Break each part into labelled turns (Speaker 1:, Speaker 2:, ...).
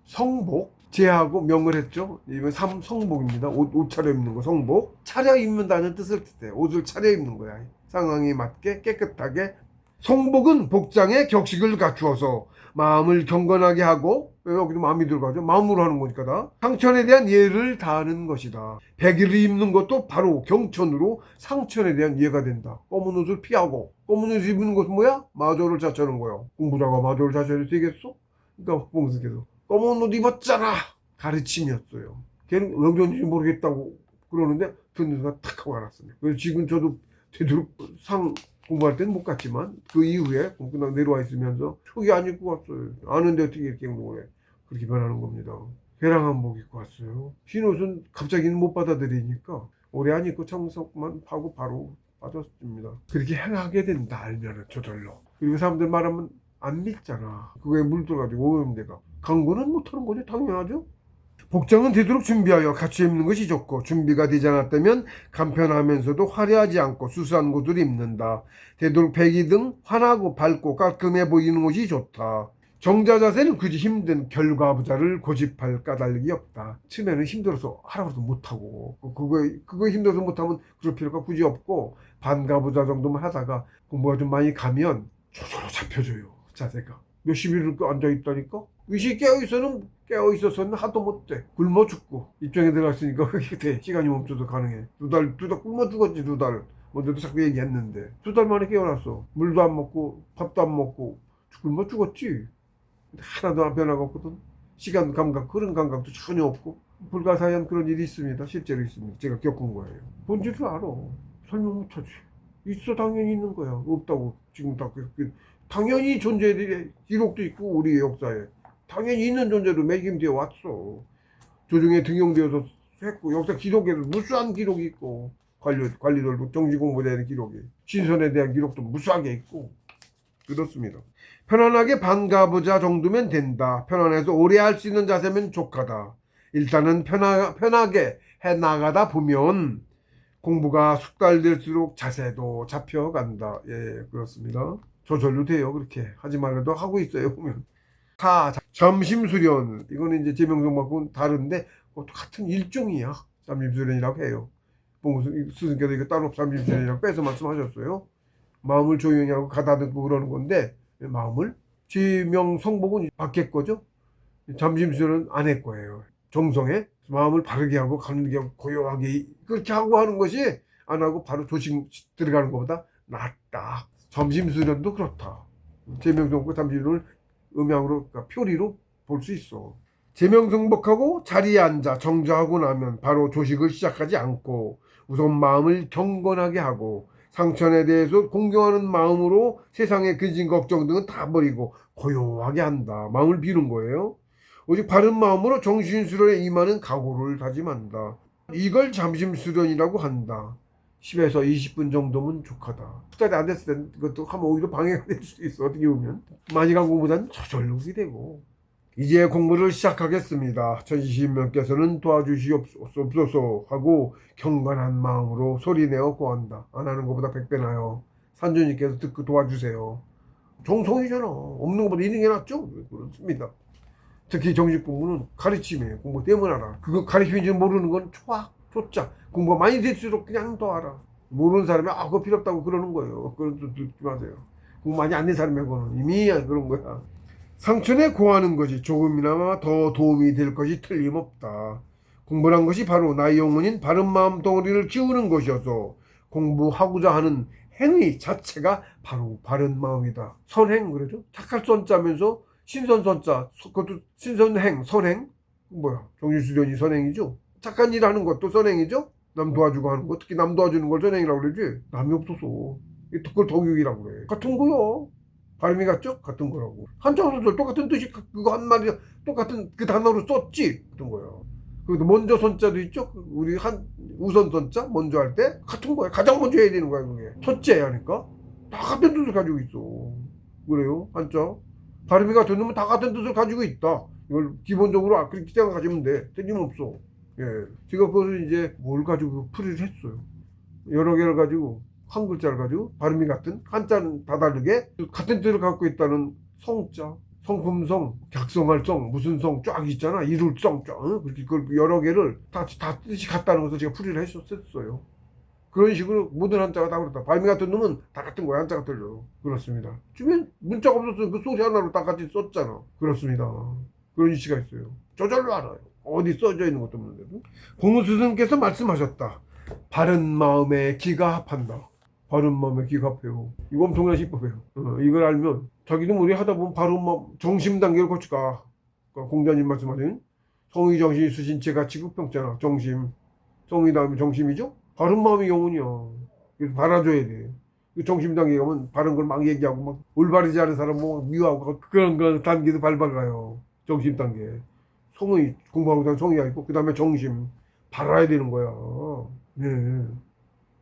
Speaker 1: 성복 제하고 명을 했죠. 이번 성복입니다. 옷 차려입는 거 성복. 차려입는다는 뜻을 뜻해요. 옷을 차려입는 거야. 상황에 맞게 깨끗하게. 성복은 복장에 격식을 갖추어서 마음을 경건하게 하고, 여기도 마음이 들어가죠. 마음으로 하는 거니까 다. 상천에 대한 예를 다하는 것이다. 백일을 입는 것도 바로 경천으로 상천에 대한 예가 된다. 검은 옷을 피하고, 검은 옷을 입는 것은 뭐야? 마조를 자처하는 거야. 공부자가 마조를 자처해도 되겠어? 그러니까 봉숙께서 검은 옷 입었잖아 가르침이었어요. 걔는 왜 그런지 모르겠다고 그러는데 듣는 순간 탁 하고 알았어요. 그래서 지금 저도 되도록 상 공부할 때는 못 갔지만 그 이후에 그냥 내려와 있으면서 속이 안 입고 왔어요. 아는데 어떻게 이렇게 입는 거예요. 그렇게 변하는 겁니다. 회랑 한복 입고 왔어요. 흰 옷은 갑자기는 못 받아들이니까 오래 안 입고 청석만 하고 바로 빠졌습니다. 그렇게 행하게 된다 알면은 저절로. 그리고 사람들 말하면 안 믿잖아. 그거에 물들어가지고 오염돼가. 강구는 못하는 거지 당연하죠. 복장은 되도록 준비하여 갖춰 입는 것이 좋고, 준비가 되지 않았다면 간편하면서도 화려하지 않고 수수한 옷을 입는다. 되도록 배기 등 환하고 밝고 깔끔해 보이는 옷이 좋다. 정자 자세는 굳이 힘든 결과부자를 고집할 까닭이 없다. 처음에는 힘들어서 하라고도 못하고, 그거 힘들어서 못하면 그럴 필요가 굳이 없고, 반가부자 정도만 하다가 공부가 좀 많이 가면 저절로 잡혀줘요. 자세가. 몇십 일을 앉아있다니까? 의식 깨어있어서는 하도 못돼. 굶어 죽고. 입장에 들어갔으니까 그게 돼. 시간이 멈춰서 가능해. 두 달 굶어 죽었지, 2달. 먼저도 자꾸 얘기했는데. 2달 만에 깨어났어. 물도 안 먹고, 밥도 안 먹고. 굶어 죽었지. 하나도 안 변화가 없거든. 시간 감각, 그런 감각도 전혀 없고. 불가사의한 그런 일이 있습니다. 실제로 있습니다. 제가 겪은 거예요. 본질을 알아. 설명 못하지. 있어, 당연히 있는 거야. 없다고. 지금 다 당연히 존재들의 기록도 있고 우리의 역사에 당연히 있는 존재로 매김되어 왔어. 조정에 등용되어서 했고 역사 기록에도 무수한 기록이 있고 관리들도 정치 공부에 대한 기록이 신선에 대한 기록도 무수하게 있고 그렇습니다. 편안하게 반가보자 정도면 된다. 편안해서 오래 할 수 있는 자세면 족하다. 일단은 편하게 해나가다 보면 공부가 숙달될수록 자세도 잡혀간다. 예, 그렇습니다. 저절로 돼요. 그렇게 하지 말아도 하고 있어요. 보면 점심수련 이거는 이제 제명성하고는 다른데 그것도 같은 일종이야. 점심수련이라고 해요. 스승께서 이거 따로 점심수련이라고 빼서 말씀하셨어요. 마음을 조용히 하고 가다듬고 그러는 건데 마음을 제명성복은 바뀔 거죠. 점심수련은 안 할 거예요. 정성에 마음을 바르게 하고 가는 게 고요하게 그렇게 하고 하는 것이 안 하고 바로 조식 들어가는 것보다 낫다. 점심수련도 그렇다. 제명성복과 점심수련을 음양으로, 그러니까 표리로 볼 수 있어. 제명성복하고 자리에 앉아 정좌하고 나면 바로 조식을 시작하지 않고 우선 마음을 경건하게 하고 상천에 대해서 공경하는 마음으로 세상의 근심 걱정 등은 다 버리고 고요하게 한다. 마음을 비는 거예요. 오직 바른 마음으로 정신수련에 임하는 각오를 다짐한다. 이걸 점심수련이라고 한다. 10에서 20분 정도면 족하다. 숙달이 안 됐을 때 그것도 하면 오히려 방해가 될 수도 있어. 어떻게 보면 많이 간 공부보다는 저절로 그게 되고. 이제 공부를 시작하겠습니다. 천시신명께서는 도와주시옵소서 하고 경건한 마음으로 소리내어 고한다. 안 하는 것보다 100배 나요. 산주님께서 듣고 도와주세요. 정성이잖아. 없는 것보다 있는 게 낫죠? 그렇습니다. 특히 정식 공부는 가르침이에요. 공부 때문에 알아. 그거 가르침인지 모르는 건 초짜. 공부가 많이 될수록 그냥 더 알아. 모르는 사람이 그거 필요 없다고 그러는 거예요. 그건 또 듣지 마세요. 공부 많이 안 된 사람에게는 이미 그런 거야. 상천에 고하는 것이 조금이나마 더 도움이 될 것이 틀림없다. 공부란 것이 바로 나의 영혼인 바른 마음 덩어리를 키우는 것이어서 공부하고자 하는 행위 자체가 바로 바른 마음이다. 선행 그러죠. 착할 선자면서 신선선자, 그것도 신선행, 선행 뭐야 정신수련이 선행이죠. 착한 일 하는 것도 선행이죠. 남 도와주고 하는 거 특히 남 도와주는 걸 선행이라고 그러지. 남이 없어서 그걸 덕육이라고 그래. 같은 거요. 발음이 같죠? 같은 거라고. 한자어도 똑같은 뜻이 그거 한 마디 똑같은 그 단어로 썼지. 같은 거예요. 그리고 먼저 선자도 있죠. 우리 한 우선 선자 먼저 할 때 같은 거야. 가장 먼저 해야 되는 거야 그게. 첫째 하니까 다 같은 뜻을 가지고 있어. 그래요 한자. 발음이 같은 놈은 다 같은 뜻을 가지고 있다. 이걸 기본적으로 그렇게 생각하시면 돼. 틀림없어. 예. 제가 그것을 이제 뭘 가지고 풀이를 했어요. 여러 개를 가지고 한 글자를 가지고 발음이 같은 한자는 다 다르게 같은 뜻을 갖고 있다는 성자 성품성, 작성할 성, 무슨 성 쫙 있잖아. 이룰성 쫙. 그렇게 그걸 여러 개를 다 뜻이 같다는 것을 제가 풀이를 했었어요. 그런 식으로 모든 한자가 다 그렇다. 발미 같은 놈은 다 같은 거야. 한자가 틀려. 그렇습니다. 주변 문자가 없었으면 그 소리 하나로 다 같이 썼잖아. 그렇습니다. 그런 이치가 있어요. 저절로 알아요. 어디 써져 있는 것도 없는데도. 공스승께서 말씀하셨다. 바른 마음에 기가 합한다. 바른 마음에 기가 합해요. 이거 엄청난 시법이에요. 이걸 알면 자기도 모르게 하다 보면 바른 마음, 정심 단계를 거치가. 그러니까 공자님 말씀하신 성의 정신이 수신체 가치 급평잖아. 정심. 성의 다음에 정심이죠? 바른 마음이 영혼이야. 그래서 바라줘야 돼. 그 정심 단계 가면 바른 걸 막 얘기하고 막 올바르지 않은 사람 뭐 미워하고 그런 거 단계도 밟아가요. 정심 단계. 성의 공부하고 다는 성의가 있고 그 다음에 정심 바라야 되는 거야. 네.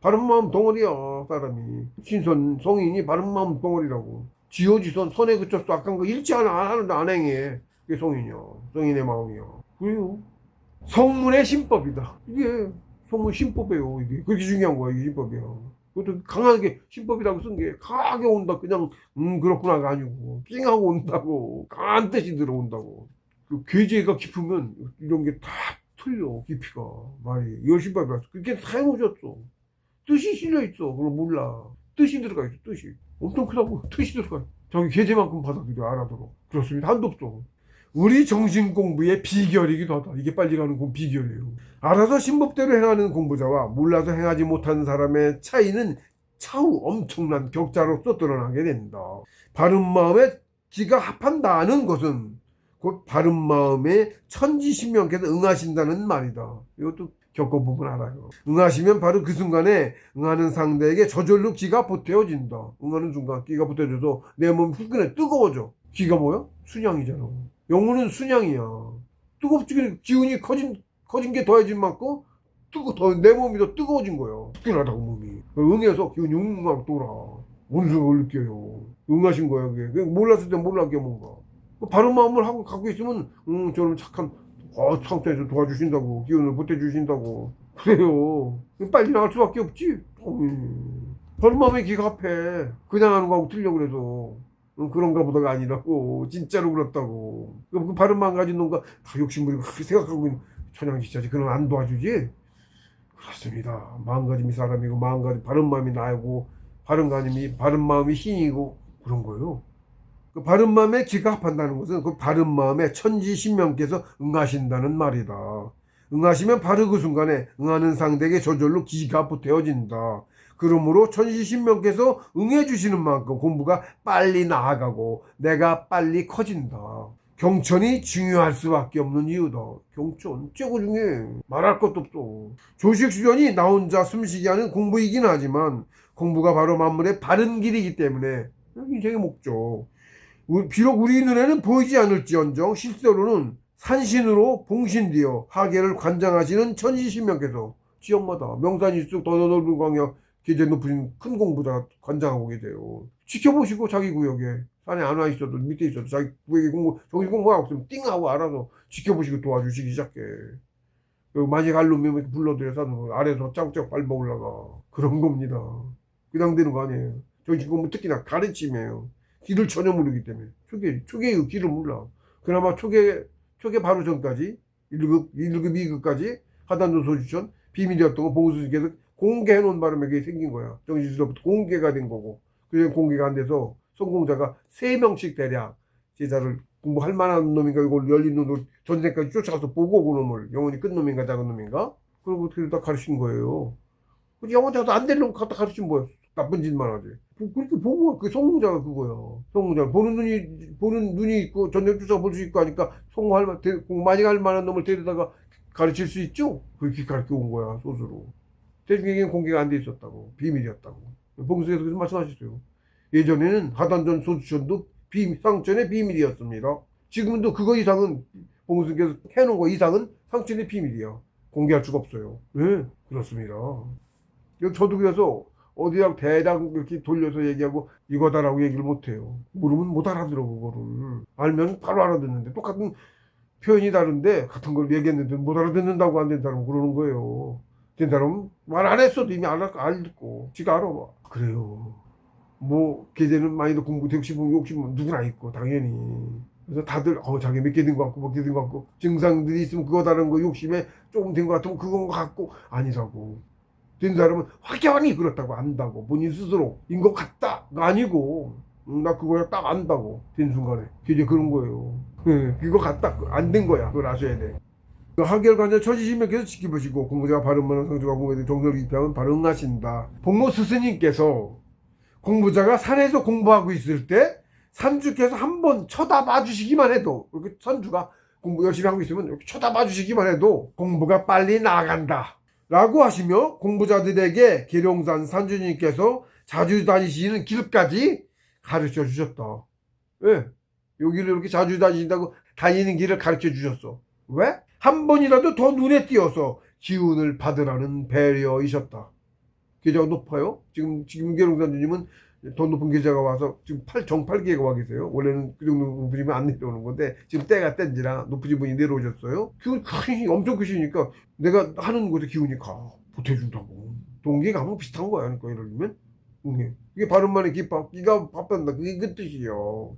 Speaker 1: 바른 마음 덩어리야 사람이. 신선 성인이 바른 마음 덩어리라고. 지어지선 선에 그쳤어. 아까 거 잃지 않아 안 하는데 안 행해. 그게 성인이야. 성인의 마음이야. 그래요. 성문의 신법이다. 이게 성문 신법이에요. 이게 그렇게 중요한 거야. 이게 신법이야. 그것도 강하게 신법이라고 쓴 게 강하게 온다. 그냥 그렇구나가 아니고 삥하고 온다고. 강한 뜻이 들어온다고. 그 괴제가 깊으면 이런 게 다 틀려. 깊이가 말이. 이걸 신법이라서 그렇게 사용해줬어. 뜻이 실려 있어. 그걸 몰라. 뜻이 들어가 있어. 뜻이 엄청 크다고. 뜻이 들어가 있어. 자기 계제만큼 받아들여 알아들어. 그렇습니다. 한도 없어. 우리 정신 공부의 비결이기도 하다. 이게 빨리 가는 건 비결이에요. 알아서 신법대로 행하는 공부자와 몰라서 행하지 못하는 사람의 차이는 차후 엄청난 격차로서 드러나게 된다. 바른 마음에 기가 합한다는 것은 곧 바른 마음에 천지신명께서 응하신다는 말이다. 이것도 겪어보면 알아요. 응하시면 바로 그 순간에 응하는 상대에게 저절로 기가 보태어진다. 응하는 순간 기가 보태져서 내 몸이 후끈해 뜨거워져. 기가 뭐야? 순양이잖아. 영혼은 순양이야. 뜨겁지. 기운이 커진 게 더해진 만큼 내 몸이 더 뜨거워진 거야. 후끈하다고 몸이. 응해서 기운이 웅웅 돌아. 온순을 느껴요. 응하신 거야 그게. 몰랐을 때 몰랐게 뭔가. 바른 마음을 갖고 있으면 저는 착한 상태에서 도와주신다고 기운을 보태주신다고 그래요. 빨리 나갈 수밖에 없지. 바른 마음에 기가 합해. 그냥 하는 거하고 틀려 그래서 그런가 보다가 아니라고. 진짜로 그렇다고. 그 바른 마음 가진 놈과 다 욕심부리고 생각하고 있는 천양지차지. 그럼 안 도와주지. 그렇습니다. 마음가짐이 사람이고 마음가짐 바른 마음이 나이고 바른 마음이 신이고 그런 거예요. 그 바른 마음에 기가 합한다는 것은 그 바른 마음에 천지신명께서 응하신다는 말이다. 응하시면 바로 그 순간에 응하는 상대에게 저절로 기가 보태어진다. 그러므로 천지신명께서 응해주시는 만큼 공부가 빨리 나아가고 내가 빨리 커진다. 경천이 중요할 수밖에 없는 이유다. 경천 최고 중요해. 말할 것도 없어. 조식수련이 나 혼자 숨쉬게 하는 공부이긴 하지만 공부가 바로 만물의 바른 길이기 때문에 인생의 목적. 비록 우리 눈에는 보이지 않을지언정 실제로는 산신으로 봉신되어 하계를 관장하시는 천지신명께서 지역마다 명산일숙 더 넓은 광야 계제 높은 큰 공부자가 관장하고 계세요. 지켜보시고 자기 구역에 산에 안 와 있어도 밑에 있어도 자기 구역에 정신 공부하고 있으면 띵하고 알아서 지켜보시고 도와주시기 시작해. 많이 갈 놈이 불러들여서 아래에서 짱짱 밟아 올라가. 그런 겁니다. 그냥 되는 거 아니에요. 정신 공부 특히나 가르침이에요. 길을 전혀 모르기 때문에 초계의 길을 몰라. 그나마 초계 바로 전까지 1급, 2급까지 하단도 소주천 비밀이었던 거 봉수님께서 공개해 놓은 바람에 그게 생긴 거야. 정신수로부터 공개가 된 거고 그게 공개가 안 돼서 성공자가 3명씩 대략 제자를 공부할 만한 놈인가 이걸 열린 눈으로 전생까지 쫓아가서 보고 그 놈을 영혼이 큰 놈인가 작은 놈인가 그러고 어떻게 다 가르친 거예요. 영혼 자도 안 될 놈 갖다 가르치면 뭐야. 나쁜 짓만 하지. 그렇게 보고 그 성공자가 그거야. 성공자 보는 눈이 있고 전쟁 쫓아 볼 수 있고 하니까 성공할 많이 갈 만한 놈을 데려다가 가르칠 수 있죠. 그렇게 가르쳐 온 거야 소수로. 대중에게는 공개가 안 돼 있었다고. 비밀이었다고. 봉수께서 그래서 말씀하셨어요. 예전에는 하단전 소주천도 상천의 비밀이었습니다. 지금도 그거 이상은 봉수께서 해놓은 거 이상은 상천의 비밀이야. 공개할 수가 없어요. 네, 그렇습니다. 저도 그래서 어디랑 대략 이렇게 돌려서 얘기하고 이거다라고 얘기를 못해요. 모르면 못 알아들어 그거를. 알면 바로 알아듣는데 똑같은 표현이 다른데 같은 걸 얘기했는데 못 알아듣는다고 안 된 사람은 그러는 거예요. 된 사람은 말 안 했어도 이미 알고 지가 알아봐. 그래요. 뭐 계제는 많이도 공부 되고 싶으면 욕심은 누구나 있고 당연히 그래서 다들 자기 몇 개 된 것 같고 몇 개 된 것 같고 증상들이 있으면 그거 다른 거 욕심에 조금 된 것 같으면 그건 것 같고 아니라고. 된 사람은 확연히 그렇다고 안다고. 본인 스스로 인 것 같다가 아니고 나 그거야 딱 안다고. 된 순간에 이제 그런 거예요. 그거 같다 안 된 거야. 그걸 아셔야 돼. 하결관절 천지신명께서 지켜보시고 공부자가 바른 말은 성주가 공부에 대해 정성을 입히하면 바로 응하신다. 복모 스승님께서 공부자가 산에서 공부하고 있을 때 산주께서 한번 쳐다봐 주시기만 해도, 이렇게 선주가 공부 열심히 하고 있으면 이렇게 쳐다봐 주시기만 해도 공부가 빨리 나아간다 라고 하시며 공부자들에게 계룡산 산주님께서 자주 다니시는 길까지 가르쳐 주셨다. 왜? 여기를 이렇게 자주 다니신다고 다니는 길을 가르쳐 주셨어. 왜? 한 번이라도 더 눈에 띄어서 기운을 받으라는 배려이셨다. 계좌가 높아요. 지금 계룡산주님은 더 높은 계좌가 와서 지금 정팔기가 와 계세요. 원래는 그 정도 분이면 안 내려오는 건데 지금 때가 땐지라 높으신 분이 내려오셨어요. 기운 엄청 크시니까 내가 하는 것에 기운이 보태준다고. 동기가 비슷한 거야. 그러니까 예를 들면 이게 바른만의 기가 바쁜다. 그게 그 뜻이요.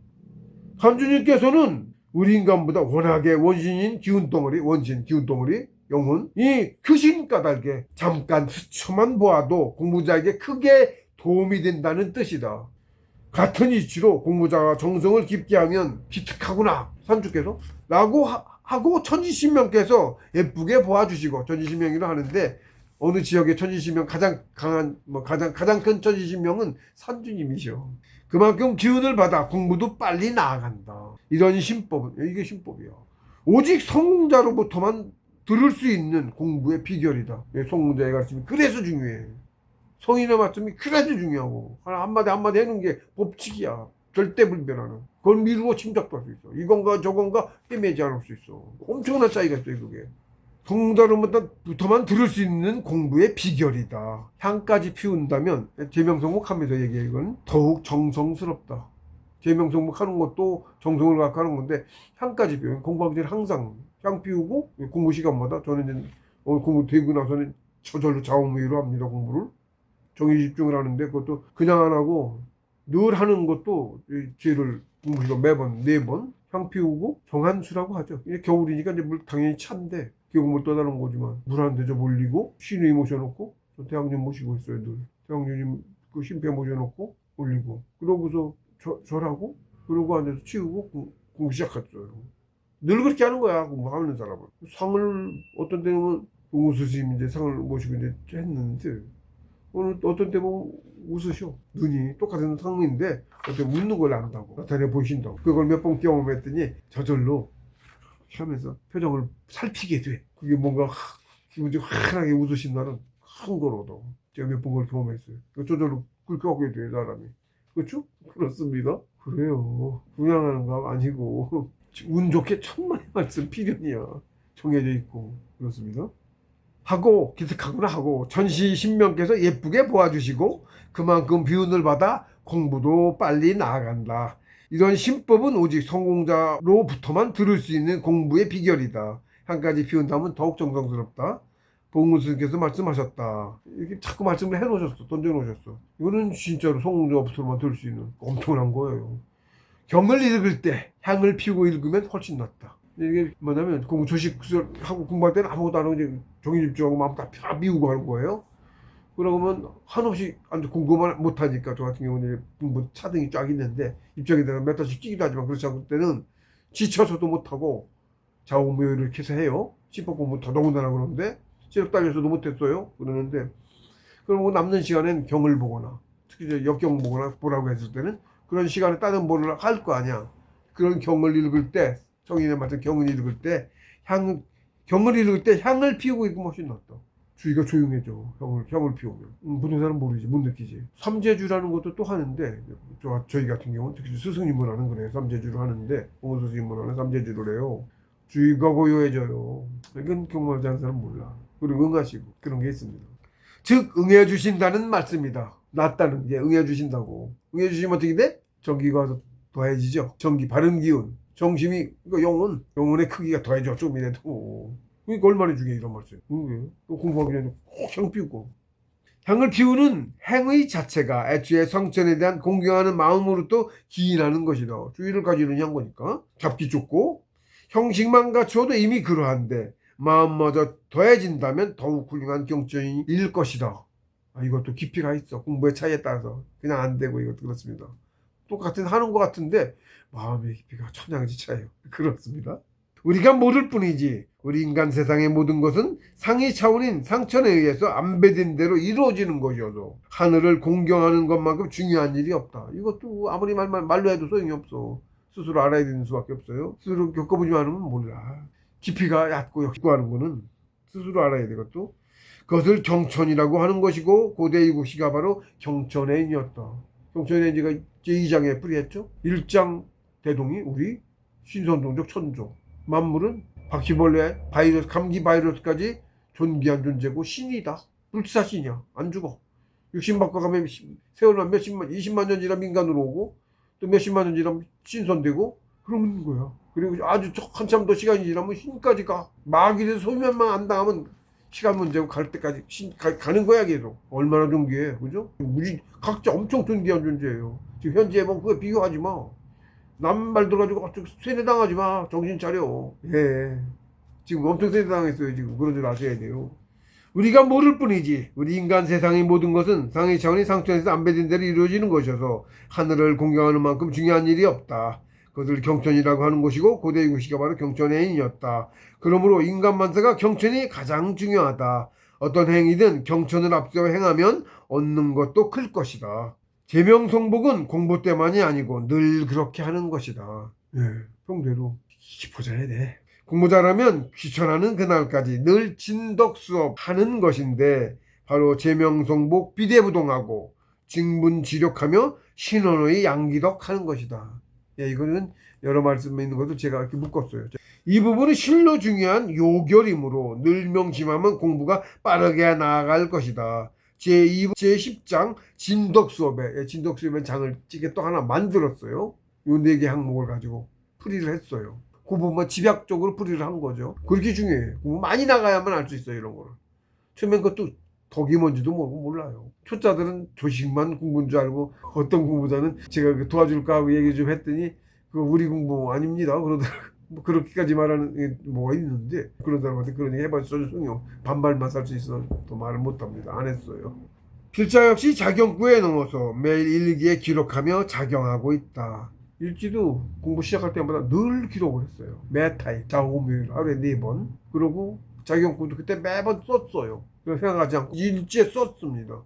Speaker 1: 산주님께서는 우리 인간보다 워낙에 원신인 기운덩어리, 영혼이 크신 까닭에 잠깐 스쳐만 보아도 공부자에게 크게 도움이 된다는 뜻이다. 같은 이치로 공부자가 정성을 깊게 하면 기특하구나 산주께서 라고 하고 천지신명께서 예쁘게 보아주시고, 천지신명이라 하는데 어느 지역의 천지신명 가장 강한 가장 큰 천지신명은 산주님이셔. 그만큼 기운을 받아 공부도 빨리 나아간다. 이런 신법은, 이게 신법이야. 오직 성공자로부터만 들을 수 있는 공부의 비결이다. 성공자의 가르침이 그래서 중요해. 성인의 말씀이 그래서 중요하고, 한마디 해놓은 게 법칙이야. 절대 불변하는. 그걸 미루고 침작도 할 수 있어. 이건가 저건가 헤매지 않을 수 있어. 엄청난 차이가 있어요, 그게. 성공자로부터만 들을 수 있는 공부의 비결이다. 향까지 피운다면, 제명성목 하면서 얘기해. 이건 더욱 정성스럽다. 제명성목 하는 것도 정성을 갖고 하는 건데, 향까지 피우면 공부하기 전에 항상 향 피우고, 공부 시간마다 저는 이제 공부 되고 나서는 저절로 좌우무의로 합니다, 공부를. 정의 집중을 하는데, 그것도 그냥 안 하고 늘 하는 것도 죄를 공부 시간 매번 4번 향 피우고 정한수라고 하죠. 이제 겨울이니까 이제 물 당연히 찬데 계곡물 떠나는 거지만 물 한 대접 올리고 신의 모셔놓고 대왕님 모시고 있어요. 늘 대왕님 그 신패 모셔놓고 올리고 그러고서 절하고 그러고 앉아서 치우고 공부 시작했어요. 늘 그렇게 하는 거야, 공부하는 사람은. 상을 어떤 때는 공부 스님 이제 상을 모시고 이제 했는데 오늘 어떤 때 보면 웃으셔. 눈이 똑같은 상인데 어떻게 웃는 걸 안다고 나타내 보신다고. 그걸 몇 번 경험했더니 저절로 하면서 표정을 살피게 돼. 그게 뭔가 기분이 환하게 웃으신 날은 한 거로도 제가 몇 번 그걸 경험했어요. 저절로 그렇게 하게 돼, 사람이. 그렇죠? 그렇습니다. 그래요. 분양하는 거 아니고 운 좋게 천만의 말씀 필연이야. 정해져 있고. 그렇습니다. 하고 기특하구나 하고 천시신명께서 예쁘게 보아주시고 그만큼 비운을 받아 공부도 빨리 나아간다. 이런 신법은 오직 성공자로부터만 들을 수 있는 공부의 비결이다. 한 가지 비운다면 더욱 정성스럽다. 복문스님께서 말씀하셨다. 이렇게 자꾸 말씀을 해놓으셨어. 던져놓으셨어. 이거는 진짜로 성공자로부터만 들을 수 있는 엄청난 거예요. 경을 읽을 때 향을 피우고 읽으면 훨씬 낫다. 이게 뭐냐면 공부 조식하고 공부할 때는 아무것도 안 하고 이제 종이 집중하고 마음 다 비우고 하는 거예요. 그러면 한없이 공부만 못하니까, 저 같은 경우는 공부 차등이 쫙 있는데 입장에 대한 몇 달씩 뛰기도 하지만 그렇지 않을 때는 지쳐서도 못하고 좌우무효를 이렇게 해서 해요. 신법 공부 더더군다나. 그러는데 시력 딸려서도 못했어요. 그러는데 그러고 남는 시간엔 경을 보거나 특히 이제 역경 보라고 했을 때는 그런 시간에 다른 뭐를 할 거 아니야. 그런 경을 읽을 때, 성인의 말씀 경을 읽을 때 경을 읽을 때 향을 피우고 읽으면 훨씬 낫다. 주위가 조용해져. 향을 피우면. 보통 사람은 모르지, 못 느끼지. 삼재주라는 것도 또 하는데, 저희 같은 경우는 특히 스승님을 하는 거래요. 삼재주를 하는데, 공원 스승님을 하는 삼재주를 해요. 주위가 고요해져요. 이건 경험하지 않은 사람은 몰라. 그리고 응하시고 그런 게 있습니다. 즉 응해 주신다는 말씀이다. 낫다는 게 응해 주신다고. 응해 주시면 어떻게 돼? 정기가 더해지죠. 정기, 바른 기운, 정심이, 그러니까 영혼의 크기가 더해져. 좀이라도. 그러니까 얼마나 중요해, 이런 말씀. 공부하기 전에 꼭 향 피우고. 향을 피우는 행의 자체가 애초에 성천에 대한 공경하는 마음으로부터 기인하는 것이다. 주의를 가지는 향거니까 잡기 좋고 형식만 갖추어도 이미 그러한데 마음마저 더해진다면 더욱 훌륭한 경전일 것이다. 이것도 깊이가 있어. 공부의 차이에 따라서 그냥 안 되고 이것도 그렇습니다. 똑같은 하는 것 같은데 마음의 깊이가 천양지 차이요. 그렇습니다. 우리가 모를 뿐이지 우리 인간 세상의 모든 것은 상위 차원인 상천에 의해서 안배된 대로 이루어지는 것이어서 하늘을 공경하는 것만큼 중요한 일이 없다. 이것도 아무리 말로 해도 소용이 없어. 스스로 알아야 되는 수밖에 없어요. 스스로 겪어보지만 않으면 몰라. 깊이가 얕고 얕고 거는 스스로 알아야 되것도. 그것을 경천이라고 하는 것이고 고대 이국시가 바로 경천애인이었다. 경천애인지가 제2장에 풀이했죠. 1장 대동이 우리 신선동족 천조. 만물은 바퀴벌레, 바이러스, 감기 바이러스까지 존귀한 존재고 신이다. 불사신이야. 안 죽어. 육신 바꿔가면 세월만 몇십만, 20만 년 지나면 인간으로 오고 또 몇십만 년 지나면 신선되고 그러는 거야. 그리고 아주 한참 더 시간이 지나면 신까지 가. 막이 돼서 소멸만 안 당하면 시간 문제고 갈 때까지 가는 거야 계속. 얼마나 존귀해. 그죠? 우리 각자 엄청 존귀한 존재예요. 지금 현재 뭐 그거 비교하지 마. 남 말 들어가지고 세뇌당하지 마. 정신 차려. 예. 지금 엄청 세뇌당했어요. 지금 그런 줄 아셔야 돼요. 우리가 모를 뿐이지 우리 인간 세상의 모든 것은 상위 차원이 상천에서 안배된 대로 이루어지는 것이어서 하늘을 공경하는 만큼 중요한 일이 없다. 그것을 경천이라고 하는 것이고 고대 이국시가 바로 경천애인이었다. 그러므로 인간 만세가 경천이 가장 중요하다. 어떤 행위든 경천을 앞세워 행하면 얻는 것도 클 것이다. 제명성복은 공부 때만이 아니고 늘 그렇게 하는 것이다. 평대로 깊어져야 돼. 공부 잘하면 귀천하는 그날까지 늘 진덕 수업 하는 것인데 바로 제명성복 비대부동하고 증분지력하며 신원의 양기덕 하는 것이다. 이거는 여러 말씀에 있는 것을 제가 이렇게 묶었어요. 이 부분은 실로 중요한 요결이므로 늘 명심하면 공부가 빠르게 나아갈 것이다. 제2부 제10장 진덕수업에 진덕수업에 장을 찌개 또 하나 만들었어요. 요 4개 항목을 가지고 풀이를 했어요. 그 부분만 집약적으로 풀이를 한 거죠. 그렇게 중요해요. 공부 많이 나가야만 알 수 있어요. 이런 거를. 처음엔 그것도 덕이 뭔지도 모르고 몰라요. 초짜들은 조식만 공부인 줄 알고 어떤 공부자는 제가 도와줄까 하고 얘기 좀 했더니 그거 우리 공부 아닙니다. 그러더라고요. 뭐 그렇게까지 말하는 게 뭐가 있는데 그런 사람한테 그런 얘기 해봐서 전혀 소용 반발만 살 수 있어 또 말을 못합니다. 안 했어요. 필자 역시 작용구에 넣어서 매일 일기에 기록하며 작용하고 있다. 일지도 공부 시작할 때마다 늘 기록을 했어요. 매 타임 자오묘일 하루에 4번. 그리고 작용구도 그때 매번 썼어요. 생각하지 않고 일지에 썼습니다.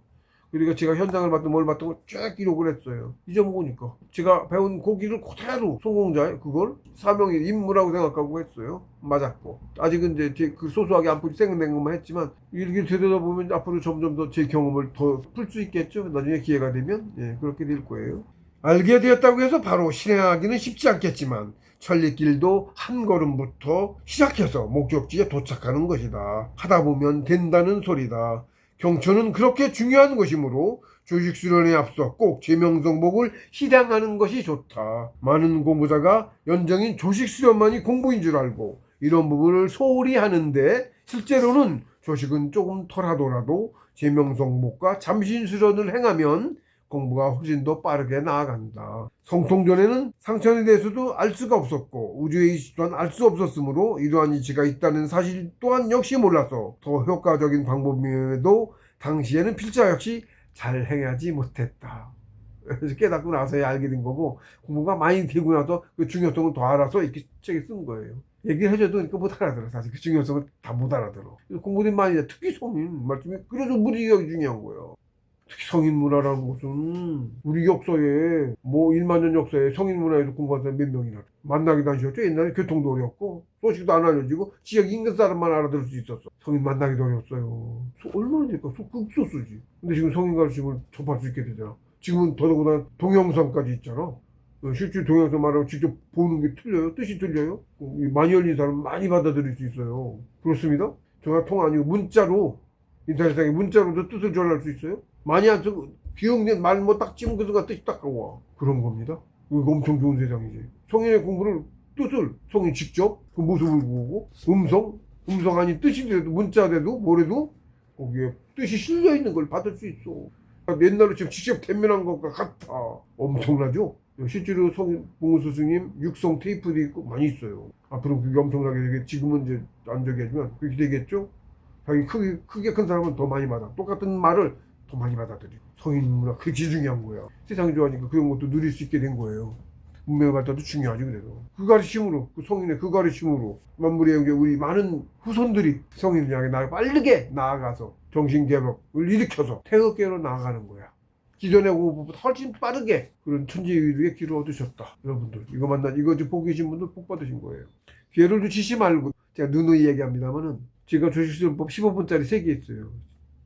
Speaker 1: 그리고 제가 현장을 봤던 뭘 봤던 걸 쭉 기록을 했어요. 잊어먹으니까. 제가 배운 고기를 그대로 성공자의 그걸 사명의 임무라고 생각하고 했어요. 맞았고. 아직은 이제 그 소소하게 안 풀이 생각된 것만 했지만 이렇게 들여다보면 앞으로 점점 더 제 경험을 더 풀 수 있겠죠. 나중에 기회가 되면 그렇게 될 거예요. 알게 되었다고 해서 바로 실행하기는 쉽지 않겠지만 천리길도 한 걸음부터 시작해서 목적지에 도착하는 것이다. 하다 보면 된다는 소리다. 경천은 그렇게 중요한 것이므로 조직수련에 앞서 꼭 제명성복을 실행하는 것이 좋다. 많은 공부자가 연정인 조직수련만이 공부인 줄 알고 이런 부분을 소홀히 하는데 실제로는 조식은 조금 덜하더라도 제명성복과 잠신수련을 행하면 공부가 훨씬 더 빠르게 나아간다. 성통전에는 상천에 대해서도 알 수가 없었고 우주의 이치 또한 알 수 없었으므로 이러한 이치가 있다는 사실 또한 역시 몰라서 더 효과적인 방법임에도 당시에는 필자 역시 잘 행하지 못했다. 깨닫고 나서야 알게 된 거고 공부가 많이 되고 나서 그 중요성을 더 알아서 이렇게 책에 쓴 거예요. 얘기를 해줘도 그러니까 못 알아들어. 사실 그 중요성을 다 못 알아들어. 공부된 많이 돼. 특히 성인 말씀이 그래서 무리가 중요한 거예요. 특히 성인문화라는 것은 우리 역사에 뭐 1만 년 역사에 성인문화에서 공부한 사람 몇 명이나 만나기도 안 쉬웠죠. 옛날에 교통도 어렵고 소식도 안 알려지고 지역 인근 사람만 알아들을 수 있었어. 성인 만나기도 어려웠어요. 얼마나 될까? 극소수지. 근데 지금 성인 가르침을 접할 수 있게 되잖아. 지금은 더더구나 동영상까지 있잖아. 실제 동영상 말하고 직접 보는 게 틀려요. 뜻이 틀려요. 많이 열린 사람 많이 받아들일 수 있어요. 그렇습니다. 전화통 아니고 문자로 인터넷상에 문자로도 뜻을 전할 수 있어요. 많이 안 쓰고 비용된 말 뭐 딱 찍은 그 순간 뜻이 딱 와. 그런 겁니다. 이거 엄청 좋은 세상이지. 성인의 공부를 뜻을 성인 직접 그 모습을 보고 음성 아닌 뜻이 돼도 문자돼도 뭐래도 거기에 뜻이 실려 있는 걸 받을 수 있어. 옛날로 지금 직접 대면한 것과 같아. 엄청나죠? 실제로 봉우수 스님 육성 테이프도 있고 많이 있어요. 앞으로 그게 엄청나게 되게 지금은 이제 안 되게 하지만 그렇게 되겠죠? 자기 크게 큰 사람은 더 많이 받아. 똑같은 말을 더 많이 받아들이고. 성인 문화 그게 중요한 거야. 세상이 좋아하니까 그런 것도 누릴 수 있게 된 거예요. 문명의 발달도 중요하지 그래도. 그 가르침으로, 그 성인의 그 가르침으로 만물의 영계 우리 많은 후손들이 성인을 향해 빠르게 나아가서 정신개혁을 일으켜서 태극계로 나아가는 거야. 기존의 공부보다 훨씬 빠르게 그런 천지의료의 길을 얻으셨다. 여러분들 이거 좀 보고 계신 분들 복 받으신 거예요. 기회를 놓치지 말고 제가 누누이 얘기합니다만은 제가 조식수련법 15분짜리 3개 있어요.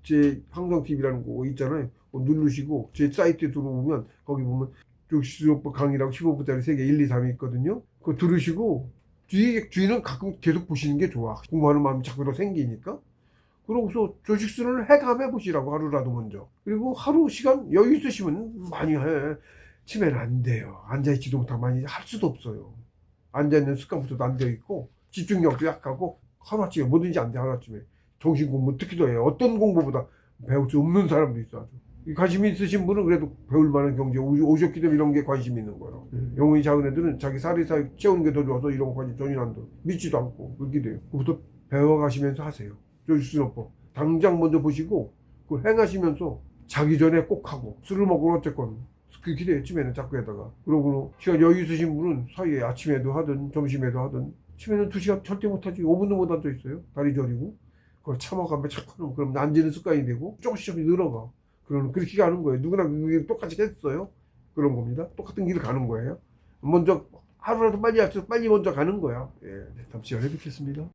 Speaker 1: 제 황성TV라는 거 있잖아요. 그거 누르시고 제 사이트에 들어오면 거기 보면 조식수련법 강의라고 15분짜리 3개 1, 2, 3이 있거든요. 그거 들으시고 뒤는 가끔 계속 보시는 게 좋아. 공부하는 마음이 자꾸 더 생기니까. 그러고서 조식수련을 해감해 보시라고 하루라도 먼저. 그리고 하루 시간 여유 있으시면 많이 해. 치매는 안 돼요. 앉아있지도 못하고 많이 할 수도 없어요. 앉아있는 습관부터도 안 되어 있고 집중력도 약하고 하루아침에 뭐든지 안 돼. 하루아침에 정신 공부 특히 더 해요. 어떤 공부보다 배울 수 없는 사람도 있어. 아주 관심 있으신 분은 그래도 배울 만한 경지에 오셨기 때문에 이런 게 관심 있는 거예요. 영혼이 작은 애들은 자기 살이 채우는 게 더 좋아서 이런 거 관심 전혀 안 돼. 믿지도 않고 그렇게 돼요. 그부터 배워가시면서 하세요. 조식수련법 당장 먼저 보시고 그걸 행하시면서 자기 전에 꼭 하고 술을 먹고 어쨌건 그렇게 돼요. 치매는 자꾸 해다가 그러고 시간 여유 있으신 분은 사이에 아침에도 하든 점심에도 하든 치매는 2시간 절대 못하지. 5분도 못 앉아있어요. 다리 저리고 그걸 참아가면 자꾸 하면 그럼 앉는 습관이 되고 조금씩 늘어가. 그렇게 가는 거예요. 누구나 그게 똑같이 했어요. 그런 겁니다. 똑같은 길을 가는 거예요. 먼저 하루라도 빨리 먼저 가는 거야. 예, 다음 시간에 뵙겠습니다.